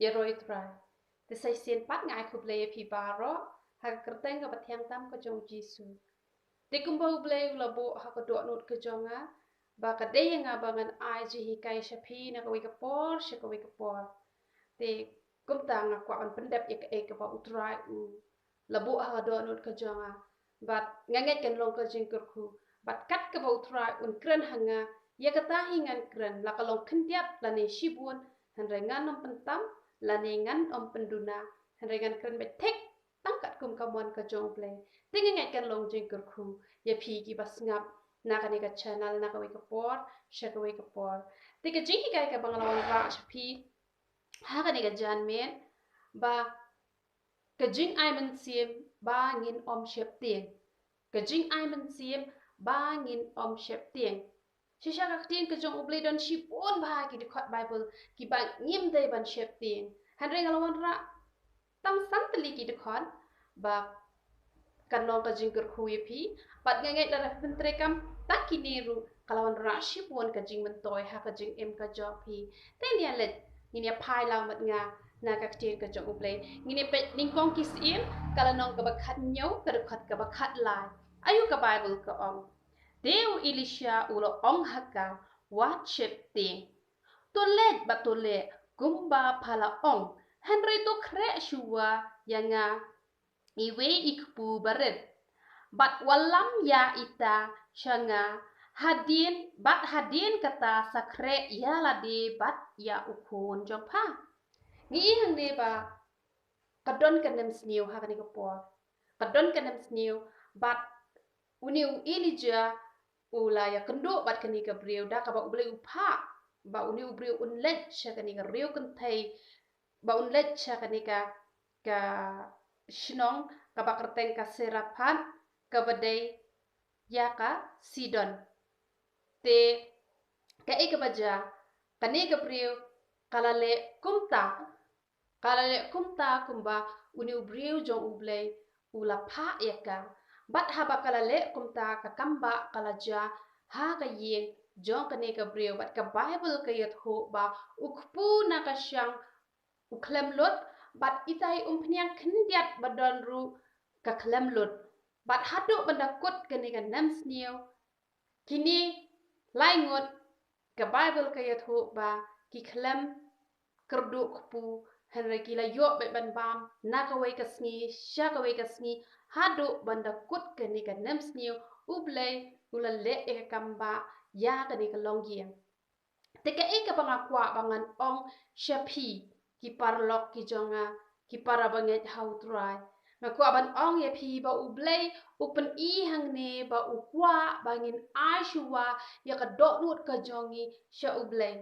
ya roi trai te sai sien pat ngai ku ble pi baro ha kerteng ka pathiang tam ka jong jisu te kumbau ble la bo ha ka do not ka jonga ba ka de nga ba ngan ai ji hi kai shapi na ka wi ka por she ka wi ka por te kum ta nga kwa an pendap ya ka e ka ba utrai u la bo ha do not ka jonga bat nganget kan long ka jing kur khu bat kat ka ba utrai un kren hanga ya ka ta hingan kren la ka long khintiap la ne shibun han rengan nom pentam la ne ngan om penduna han rengan kren be tek tangkat kum kamon ka jong ple tingi ngai kan long jing kur khu ya phi ki bas ngap na ka ni ka channel na ka wi ka por sha ka wi ka por ti ka jing ki kai ka banglawan ra phi ha ka ni ka jan men ba ka jing ai man sim ba ngin om shep tieng ka jing ai man sim ba ngin om shep tieng shisha ka tieng ka jong uble don shi pon ba ki de khot bible ki ba ngim dai ban shep tieng han re ngalawan ra tam sam tali ki de khot ba kan long ka jing kur khuye phi pat ngai la pentre kam takini ru kalawan ra shi pon ka jing man toy ha ka jing em ka job phi te nia let ni nia phai law mat nga na ka tieng ka jong uble ni ne pe ning kong ki sim kala nong ka ba khat nyau ka khat ka ba khat lai ayu ka bible ka ong deu Elisha ulo ong haka wat shep ting tolet ba tole gumba phala ong henry to kre shuwa yanga iwe ikpu baret bat walam ya ita shanga hadin kata sakre ya lade bat ya ukun jongpa ngi hang ne ba kadon kanem sniu ha kani ko por kadon kanem sniu bat uniu Elijah ula ya kendo bat kani ka briu da ka ba uble upha ba uniu briu unlet sha kani ka riu kan thai ba unlet sha kani ka shnong ka ba kerteng ka serapan ka badai ya ka Sidon te ka e ka baja kani ka briu kalale kumta kumba uniu briu jong uble ula pha eka bat haba kalale kumta ka kamba kalaja ha ka yeng jong kane ka briu bat ka bible ka yat ho ba ukpu na ka syang uklem lot bat itai umpnyang khndiat badon ru ka klem lot bat hadu bandakut kane ka nam sniu kini laingot ka bible ka yat ho ba ki klem kerdu kpu henry kila yo be ban bam na ka wei ka sngi sha ka wei ka sngi hadu banda kut ke ni ka nem sngi ublei ula le e ka kamba ya ka ni ka longiang te ka e ka banga kwa bangan ong shapi ki parlok ki jonga ki para banget how try na kwa ban ong ye phi ba ublei upen i hang ne ba ukwa bangin aishwa ya ka do nut ka jongi sha ublei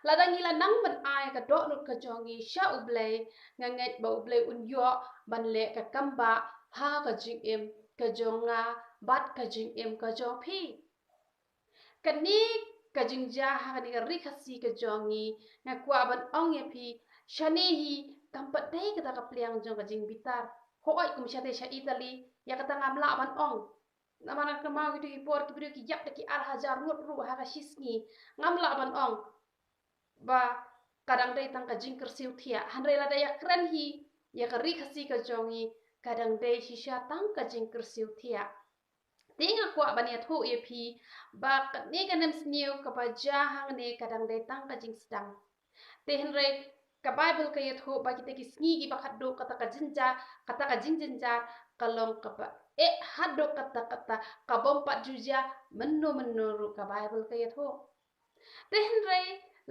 ladang ila nang ban ai ka do nut ka jongi sha ublei nganget ba ublei un yo ban le ka kamba ha ka jing em ka jonga bat ka jing em ka jong phi kani ka jing ja ha ka ni ka ri khasi ka jongi na kwa ban ong ye phi shani hi kampat dei ka ta ka pliang jong ka jing bitar ho oi kum sha te sha Italy ya ka ta ngam la ban ong namana ka mau ki ki por ki brio ki yap ki al hajar ruat ru ha ka shisni ngam la ban ong ba kadang dai tang ka jingker siu thia hanre la dai kren hi ya ka ri khasi ka jongi kadang dai shisha tang ka jingker siu thia tinga kwa bania thu ye phi ba ne ka nem sniu ka ba ja hang ne kadang dai tang ka jing sedang te hanre ka bible ka ye thu ba ki te ki sngi ki ba khaddo kata ka jinja kata ka jinjinja kalong ka ba e haddo kata ka bom pat juja menno ru ka bible ka ye thu te hanre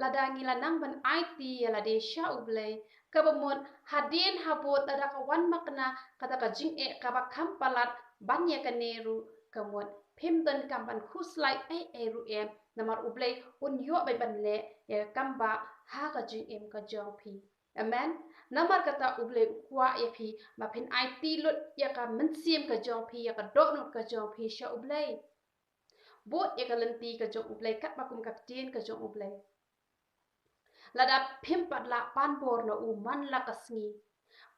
ladangi lanang ban IT la de sha ublei kabamon hadin habot ada kawan makna kata ka jing e ka ba kampalat banya kaneru kamon pimdan kamban khuslai e ru em namar ublei un yo bai ban le ya kamba ha ka jing em ka jong phi amen namar kata ublei kwa ya phi ma pin IT lut ya ka mensim ka jong phi ya ka do not ka jong phi sha ublei bot ya ka lenti ka jong ublei kat bakum ka tien ka jong ublei lada pimpat la panbor na u man la kasngi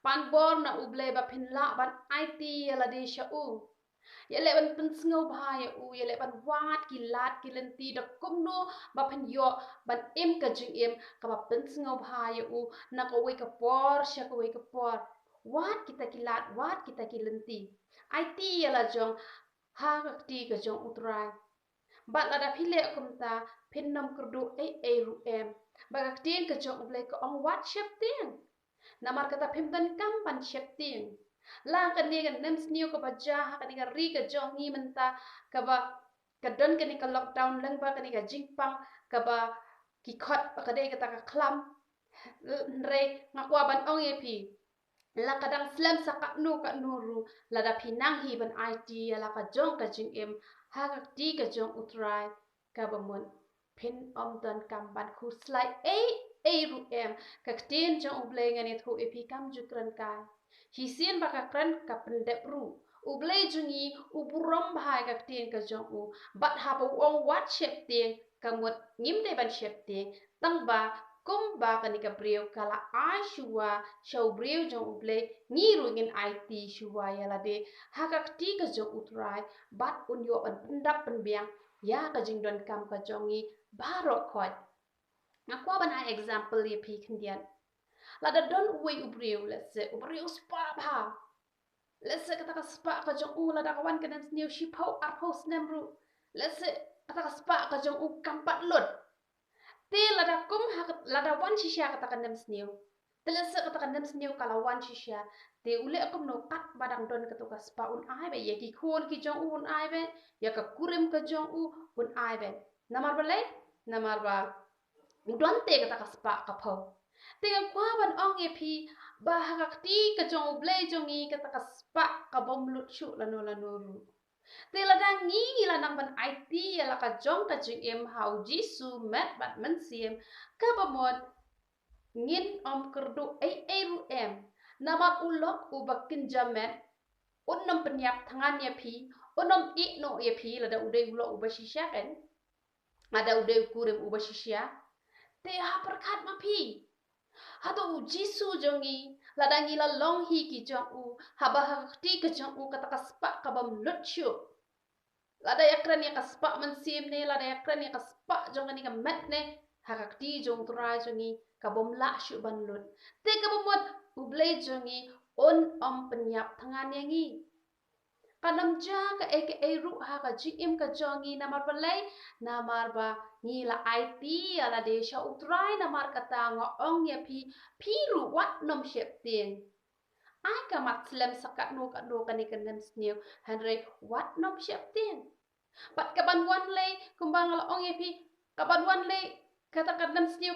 panbor na u ble ba pin la ban IT la de sha u ya le ban pen sngo bha ya u ya le ban wat ki lat ki lenti da kum no ba pen yo ban em ka jing em ka ba pen sngo bha ya u na ko we ka por sha ko we ka por wat kita ki lat wat kita ki lenti ai ti ya la jong ha ka ti ka jong utrai ba la da phile kum ta phen nam kurdu e ru em ba ka tin ka jong ble ka ong wat shep tin namar kata phem dan kam pan shep tin la ka ni ga nem sniu ka ba ja ha ka ni ga ri ka jong ni menta ka ba ka don ka ni ka lockdown lang ba ka ni ga jingpang ka ba ki khot ka de ka ta ka klam re ngakwa ban ong e pi la kadang slam sakat nu kat nuru la da pinang hi ban IT la ka jong ka jing em ha ka ti ka jong utrai ka ba mun pin om dan kam ban khu slai e ru em ka tin jong uble ngani thu e pi kam ju kran kai hi sien ba ka kran ka pendep ru uble jungi uburom bhai ka tin ka jong u bat ha ba ong wat shep ting ka mut ngim de ban shep ting tang ba kum ba ka ni ka breu kala ai shuwa shau breu jong uble ni ru ngin IT shuwa ya la de ha ka ti ka jong utrai bat un yo an pendap penbiang ya ka jing don kam ka jongi baro khoi na kwa ban ai example ye pi khndian la da don we ubreu let's say ubreu spa ba let's say kata ka spa ka jong u la da ka wan ka nem sniu shi phau ar phau snem ru let's say kata ka spa ka jong u kam pat lot te lada kum ha lada wan shisha kata kan nem sniu te lesa kata kan nem sniu kala wan shisha te ule akum no kat badang don kata ka spa un ai be ye ki khon ki jong un ai be ya ka kurim ka jong un ai be namar bale namar ba don te kata ka spa ka pho te ka kwa ban ong ye phi ba ha ka ti ka jong ble jong i kata ka spa ka bom lut shu la no ru te la dang ngi la nang ban IT la ka jong ka jing em how jisu met bat man siem ka ba mod ngin om kerdu ai ru em nama ulok u bakin jamet unom penyap tangan ya pi unom I no ya pi la da ude ulok u bashisha kan ada ude kurim u bashisha te ha perkat ma pi hato jisu jongi ladangi la long hi ki jong u haba hakti ke jong u kata kaspa kabam lutshu lada yakran ya kaspa man sim ne lada yakran ya kaspa jong ni ka mat ne hakti jong tra jongi kabom la shu ban lut te kabom mot ublei jongi on om penyap tangan yangi kanam ja ka e ru ha ka ji im ka jongi namar balai namar ba ni la IT ala de sha utrai namar kata ngo ong ya pi ru wat nom shep tin ai ka mat slem sakat no ka ni kan nem snew hanre wat nom shep tin pat ka ban wan le kumbang la ong ya ka ban wan le kata kan nem snew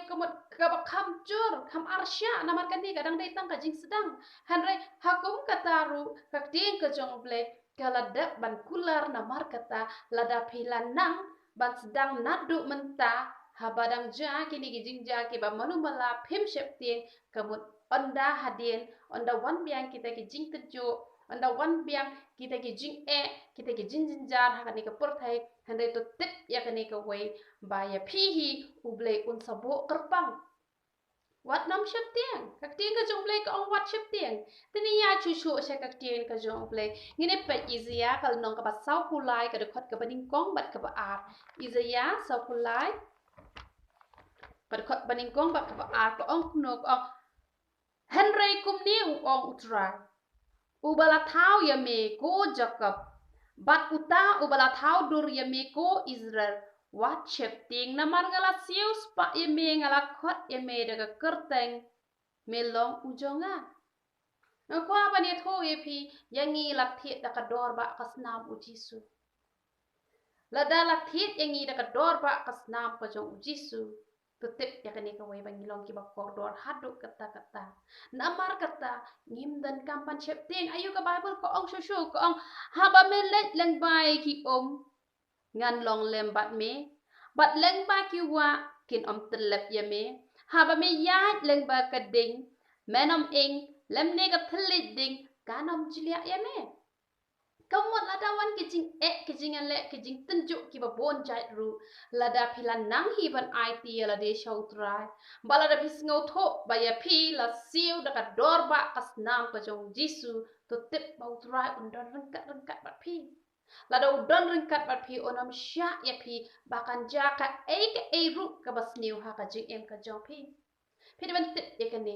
ka ba kham jur kham arsya namar kan ni kadang dai tang ka jing sedang hanre hakum kata ru ka tin ka jong ble kalada ban kular namar kata lada pilanang ban sedang nadu menta habadang ja kini gijing ja ki ba manu mala phim sheptin kamut onda hadin onda wan biang kita gijing tejo onda wan biang kita gijing kita gijing jinjar hakani ka purthai hande to tip ya kani ka wei ba ya phihi uble un sabo kerpang wat nam shep tiang kak tiang ka jong play ka ong wat shep tiang tini ya chu chu sha kak tiang ka jong play ngine pe izia kal nong ka ba sau kulai ka de khot ka baning kong bat ka ba ar izia sau kulai ka de khot baning kong bat ka ba ar ka ong no ka henry kum ni u ong utra u bala thau ya me ko jacob bat uta u bala thau dur ya me ko israel wat shep ting namar ngala sius pa ye me ngala khot ye me daga kerteng melong ujonga ngakwa ban ye tho ye pi yangi lak thiet daga dor ba kasnam u jisu lada lak thiet yangi daga dor ba kasnam ka jong u jisu tutip ya kani ka wai bangi long ki ba kor dor hadu kata namar kata ngim dan kampan shep ting ayu ka bible ko ong shushu ko ong haba me let lang bai ki ngan long lem bat leng ba ki wa kin om telep ya me haba me ya leng ba ka ding menom ing lem ne ka thlit ding kanom jilia ya me kamot lada wan kijing le kijing tenjuk ki ba bon jai ru lada pilan nang hi ban IT la de shau trai bala da bis ngau tho ba ya pi la siu da ka dor ba kas nam ka jong jisu to tip ba trai undon rengkat bat pi Lada udon ringkat bat pi onam syak ya pi bahkan jaka ke ru ka bas niu ha ka jing em ka jong pi. Pi de ban tip ya kani.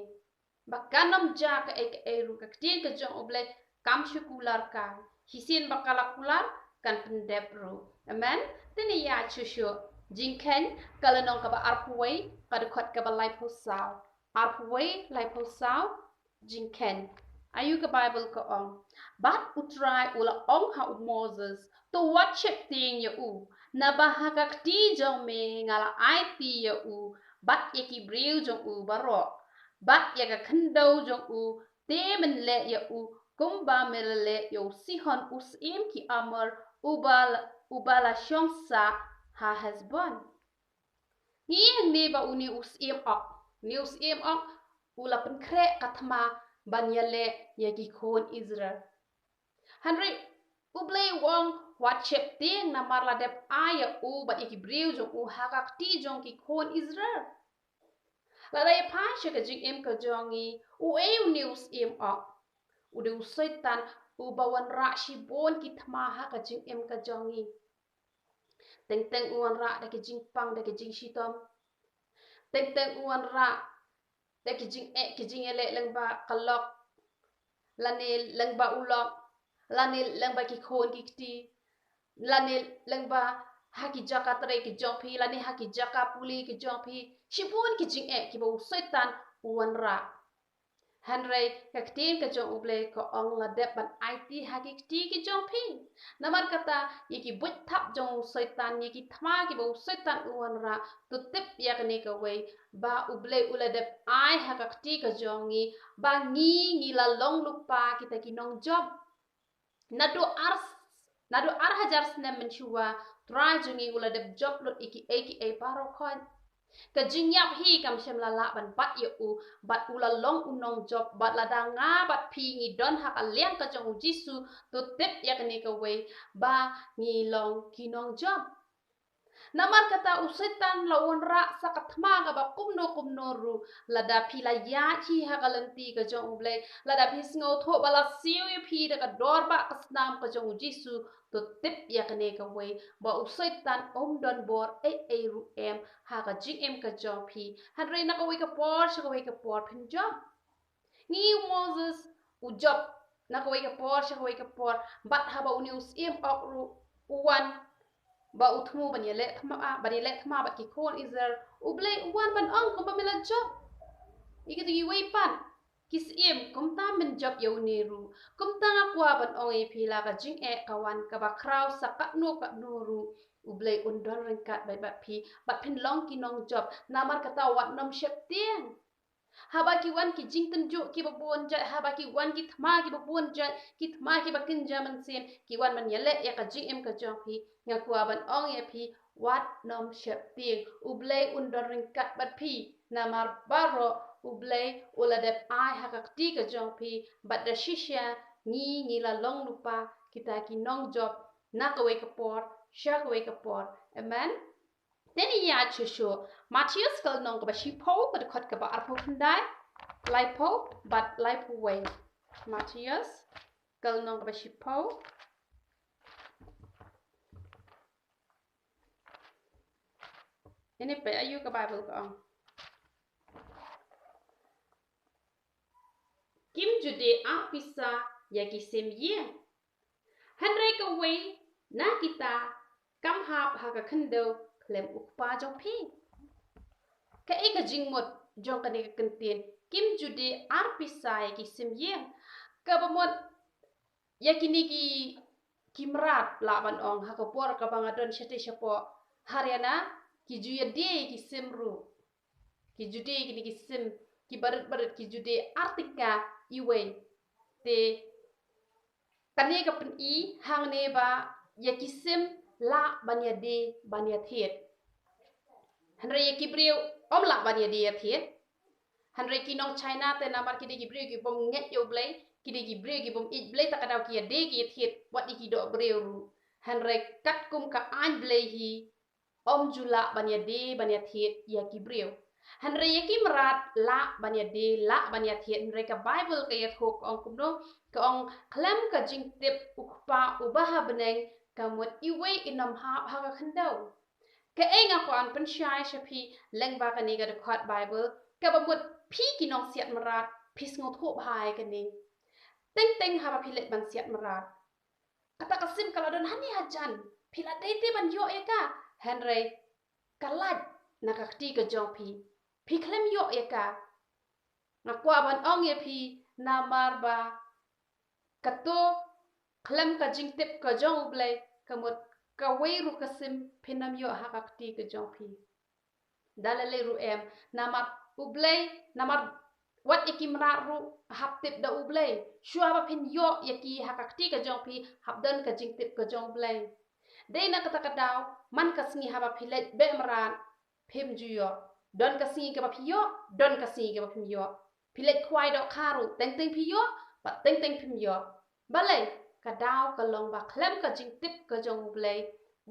Bahkan nom jaka ke ru ka tin ka jong oble kam syukular ka. Hisin bakala kular kan pendep ru. Amen. Tini ya chusyo. Jing ken kala nong ka ba arpuway ka de khot ka ba lai posao. Arpuway lai posao jing ken. Ayu ke Bible ko ong. Bat utrai ula ong ha u Moses to watch it ting ya u. Na bahagak ti jong me ngala ai ti ya u. Bat ya ki briu jong u baro. Bat ya ka kendo jong u. Te men le ya u. Kumba me le ya u sihon usim ki amar ubala syongsa ha hasbon. Ngiyang ni ba uni usim ok. Ni usim ok ula penkre katma banyale yagi kon Israel. Henry ublay wong watchep ting na marladep aya u bat yagi briu jong u hakak ti jong ki kon Israel. Lalay pasya ka jing em ka jongi u ew news em ok. Ude usaitan u bawan ra shibon ki tamaha ka jing em ka jongi. Teng teng uan ra da ki jing pang da ki jing shitom. Teng teng uan ra da ki jing ele leng ba kalok lani leng ba ulok lani leng ba ki khon ki ti lani leng ba haki jaka tre ki jongpi lani haki jaka puli ki jongpi shibun ki jing ki ba usaitan uan ra Henry kaktin ka jong uble ko ong ngadep ban IT haki ti ki jongpi namar kata yiki but tap jong usaitan yiki thma ki ba usaitan uan ra tu tip ya kane ka wei ba uble uladep ai hakakti ka jongi ba ngi la long lupa kita ki nong job nadu ar hajar snem menchua try jongi uladep job lot iki a paro khon ka jinyap hi kam shem la ban bat ye u bat ula long unong job bat lada nga bat pi ngi don hak aliang ka jong jisu tu tip ya kane ka wei ba ngi long kinong job namar kata usaitan lawan ra sakatma ga ba kumno ru lada pila ya chi hagalenti ka jong uble lada pi sngo tho bala siu pi da ka dor ba kasnam ka jong jisu to tip ya kane ka wei ba usaitan don bor ru em ha ka jing em ka jong pi hadre na ka wei ka por sha ka wei ka por phin job ngi Moses u job na ka wei ka por sha ka wei ka por bat ha ba uni us em ok ru uwan ba utmu banyele thma ba ki kon Israel uble uwan ban ong ko ba mila job ikiti wei pan kis em kom ta men job yo neru kom ta kwa ban ong e phila ka jing kawan ka ba kraw sa ka no ru uble undon ringkat bai ba phi ba phin long ki nong job namar kata wat nom shep tiang haba ki wan ki jing tan ju ki ba bon ja haba ki wan ki thma ki ba bon ja ki thma ki ba kin ja man sem ki wan man yele ya ka jing em ka jong phi nga kwa ban ong ye phi wat nom shep tiang uble undon ringkat ba phi namar baro uble uladep ai hakakti ka jong pi bat da shisha ni la long lupa kita ki nong job na ka we ka por sha ka we ka por amen teni ya chusho Matthias kal nong ka ba shipo ka khot ka ba arpo fundai laipo bat laipo we Matthias kal nong ka ba shipo ini pe ayu ka Bible ka ong Kim jude apisa yagi semye. Henry ka wei na kita kam hap haka kendo klem ukpa jong pi. Ka eka jingmot jong ka neka kentien. Kim jude apisa yagi semye. Ka bamot yagi niki kimrat laban ong haka por ka bangadon syate syapo hariana ki juya de ki semru. Ki jude ki niki sem ki barat ki jude artika iwe te kane ka pen I hang ne ba ya kisim la banya de banya thiet hanre ya kibriu om la banya de ya thiet hanre ki nong China te namar ki de kibriu ki bom nget yo blai ki de kibriu ki bom it blai ta kadau ki ya de ki thiet wat ki do breu ru hanre kat kum ka an blai hi om jula banya de banya thiet ya kibriu Henry yaki merat la banya thiet Henry ka Bible ka yat hok ong kumno ka ong klam ka jing tip ukpa ubaha beneng kamut iwe inam ha ka khandau ka enga ko an pensyai shapi lengba kani ga khot bible ka bamut phi kinong siat marat phis ngot ho bhai kani teng ha ba philet ban siat marat kata kasim kalau don hani hajan phila tete ban yo eka henry kalaj nakakti ka jong phi klem yo eka nakwa ban ong ye phi namar ba kato klem ka jingtip ka jong blai kamut ka weiru kasim phinam yo hakakti ka jong phi dalale ru em namar ublai namar wat ikimra ru haptip da ublai shua ba phin yo yaki hakakti ka jong phi habdan ka jingtip ka jong blai deina kata kadaw man kasngi haba philet be mran phim juyo don kasngi ka ba phiyo don kasngi ka ba phim yo philet khwai do kharu teng phiyo ba teng phim yo balai kadaw kalong ba klem ka jingtip ka jong blai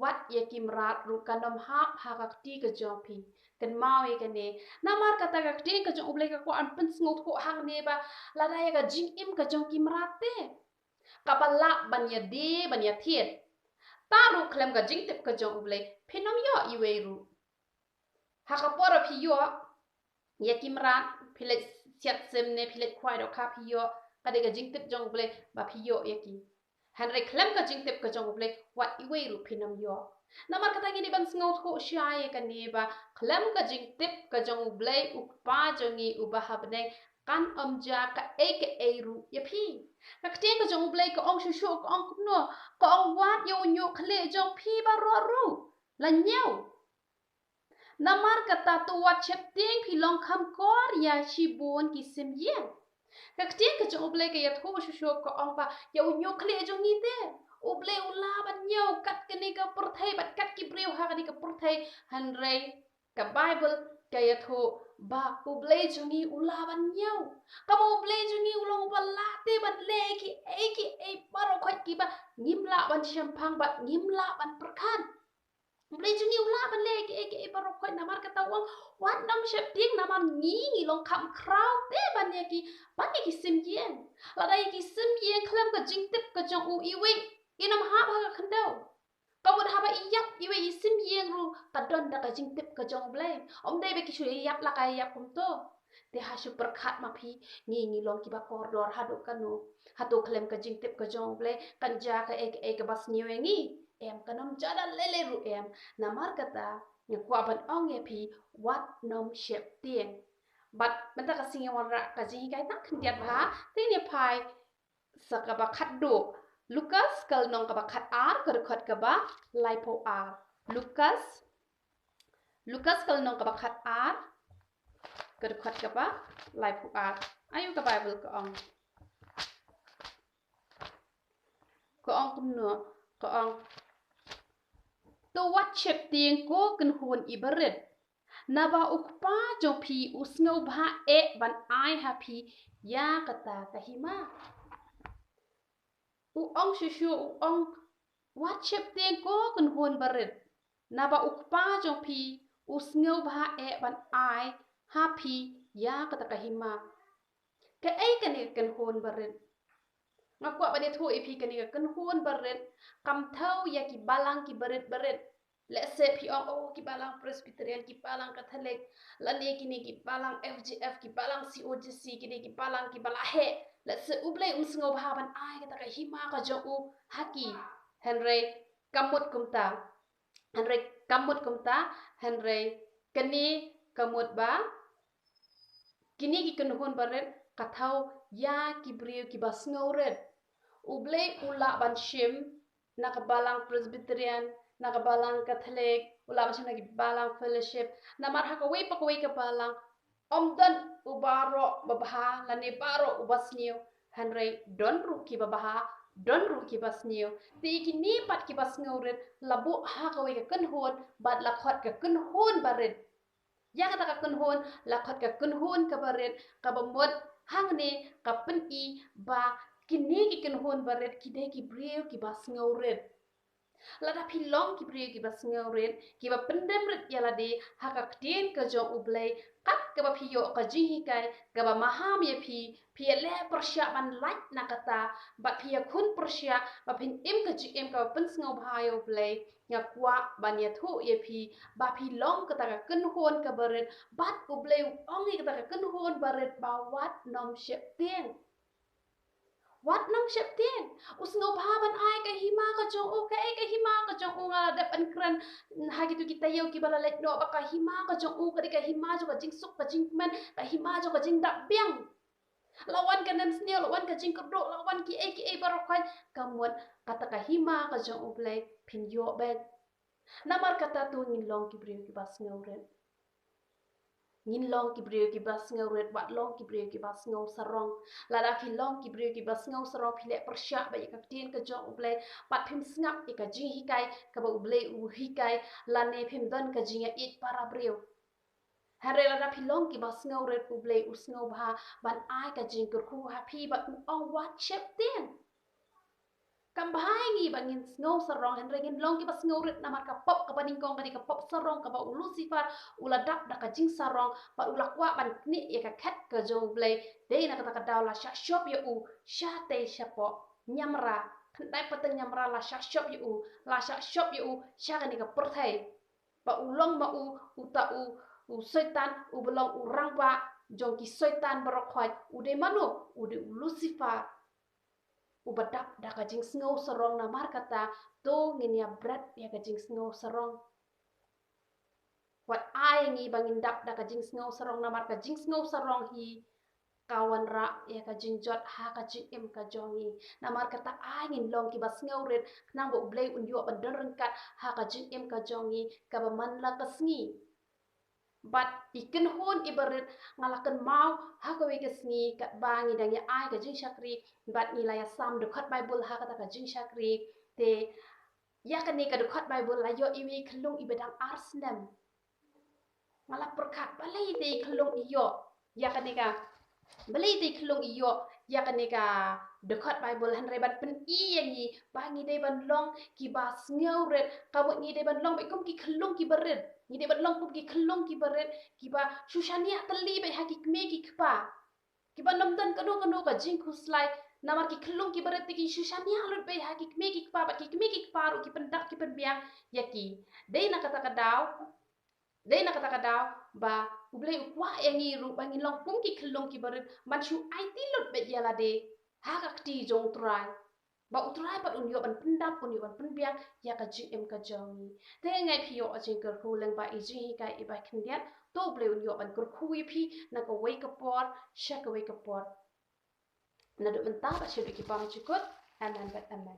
wat yakimrat ru kanom hap hakakti ka jong phi kan mau e kane namar kata ka ting ka jong blai ka ko an pen sngot ko hang ne ba ladai ka jing im ka jong kimrat te kapala ban ya de ban ya thiet taru klem ka jingtip ka jong blai phinom yo iweru hakapora phi yo yakimrat philet siat semne philet khwai do kha phi yo kade ka jingtip jong blai ba phi yo yaki Henry klem ka jingtip ka jong blai wat iweru phinom yo namar kata gini ban sngot ko syai ka ni ba klem ka jingtip ka jong blai ukpa jongi ubahabne kan omja ka eiru ya phi ka kteng ka jong blai ka ong shushu ka ong no ka ong wat yo nyu khle jong phi ba ru la nyau namar kata tu wat chep ting phi long kham kor ya chi bon ki sim yen ka kteng ka jong blai ka ya thu shushu ka ong ba yo nyu khle jong ni te uble ula ban nyau kat kini ka purthai bat kat ki breu ha kani ka purthai hanrei ka bible ka ya thu ba uble jungi ula ban nyau ka uble jungi ulong bala te ban le ki e baro khot ki ba ngimla ban champang bat ngimla ban perkhan uble jungi ula ban le ki e baro khot namar ka tawang wat nam shep ting namar ngi long kham kraw te ban ye ki sim yen la dai ki sim yen klam ka jingtip ka jong u iwi inam hab ha khandau kamut haba iyap iwe isim yeng ru kadon da ka jingtip ka jong blai om dei be ki shu iyap la ka iyap kum to te ha shu perkhat ma phi ngi long ki ba kordor hadu kanu hatu klem ka jingtip ka jong blai kan ja ka e ka bas niwe ngi em kanom jada lele ru em namar kata ngi kwa ban ong ye phi wat nom shep tieng bat menta ka singi wara ka jingi kai tak khdiat ha te ne phai sakaba khaddu Lukas kal nong kaba khat ar khat kaba laipo ar Lukas kal nong kaba khat ar khat kaba laipo ar ayu ka bible ko ong kum no ko ong to wat chep tieng ko kan hun ibaret naba ukpa jo phi usngau bha e ban ai ha phi ya kata kahima u ong shushu u ong wat chep tieng ko kan hun baret naba ukpa jo phi usngau bha e ban ai ha phi ya kata kahima ka ai kan hun baret ngakwa bani thu ipi kan hun baret kam thau ya ki balang ki baret let's say phi ong ki balang presbyterian ki balang catholic lani kini ki balang FGF ki balang COGC kini ki balang ki bala he let's say ublai usngo bhaban ai kata ka hima ka jo u haki henry kamut kumta henry kani kamut ba kini ki kan hun baret kathau ya ki briu ki basngau red ublai ula ban shim nakabalang presbyterian nakabalang catholic ula macam lagi balang fellowship namar hakawai pakawai ka balang omdan ubaro babaha lani baro ubasniu henry don ru ki babaha don ru ki basniu ti kini pat ki basngau red labu hakawai ka kanhon bad lakhot ka kanhon baret ya kata ka kanhon lakhot ka kanhon ka baret ka bamot hang ne ka pen I ba kini ki kanhon baret ki de ki breu ki basngau red Lada pilong ki brio ki bas ngawret ki ba pendem rit yala de haka ktien ka jong ublay kat ka ba piyo ka jihi kai ka ba maham ye pi le persya ban lait na kata ba pi kun persya ba pin im ka ji im ka pen sngaw bhayo ublay nya kwa ban ye thu ye ba pilong ka ta ka kun hon ka barit bat ublay ongi ka ta ka kun hon barit ba wat nom shep tieng. Wat nang siap tieng. Usngaw bahaban ay kay hima ka jong o kay hima ka jong o nga dapan kran hagi tu kita yaw ki bala let no baka hima ka jong o kay hima jo ka jing suk ka jing man ka hima jo ka jing dak biang. Lawan ka nam sneo lawan ka jing kro lawan ki ay barokwan kamot kata ka hima ka jong o play pin yo bed. Namar kata tu ngilong ki brio ki bas ngawren. Ngin long ki brio ki bas ngaw red wat long ki brio ki bas ngaw sarong lada fi long ki brio ki bas ngaw sarong pile persya ba ka tin ka jong uble pat phim snap ka jing hikai ka ba uble u hikai lane phim don ka jinga it para brio hare lada fi long ki bas ngaw red uble u sngaw bha ban ai ka jing kur khu happy ba u on wat chep tin kam bahai ngi bangin snow sarong hen regin long ki bas snow rit namar ka pop ka baning kong ka pop sarong ka ba lucifer ula dak dak ka jing sarong ba ula kwa ban ni ya ka khat ka jo blay de na ka ka daw la sha shop ya u sha te sha po nyamra dai pateng nyamra la sha shop ya u la sha shop ya u sha ka ni ka perthai ba ulong ma u ta u setan u belong u rang ba jong ki setan barok khoi u de manu u de lucifer ubadak da kajing snow sarong na markata to nginya bread ya kajing snow sarong wat ai ngi bangin dak da kajing snow sarong na marka jing snow sarong hi kawan ra ya kajing jot ha kajing em ka jongi na markata ai ngin long ki bas snow red nang bo blay un yo ban rengkat ha kajing em ka jongi ka ba man la kasngi but ikin hon ibarit ngalakan mau hakawe kesni kat bangi dang ya ai ka jing shakri but nilaya sam de khat bible ha kata ka jing shakri te ya kan ni ka de khat bible la yo iwi khlung ibadang arsnam ngala perkat balai te khlung iyo ya kan ni ka balai te khlung iyo ya kan ni ka de khat bible han rebat pen i yangi bangi de ban long ki bas ngauret ka bo ni de ban long be kum ki khlung ki barit ni de ban long kum ki khlung ki barit ki ba shushania tali be hakik me ki kpa ki ba namdan kanu kanu ka jing khuslai namar ki khlung ki barit ki shushania lut be hakik me ki kpa ba ki me ki kpa ru ki pendak ki penbiang yaki de na kata kadaw dei na kata kadaw ba ublay ukwa yangi ru bangin long kum ki khlung ki barit man shu ai ti lut be yala de ha ka ti jong trai ba utrai pat unyo ban pendap unyo ban penbiang ya ka jing em ka jongi te ngai phi yo ajing ker khu leng ba i jing hi kai i ba khndiat to ble unyo ban kur khu yi phi na ka wake up pot sha ka wake up pot na do menta ba shi ki pam chikut amen.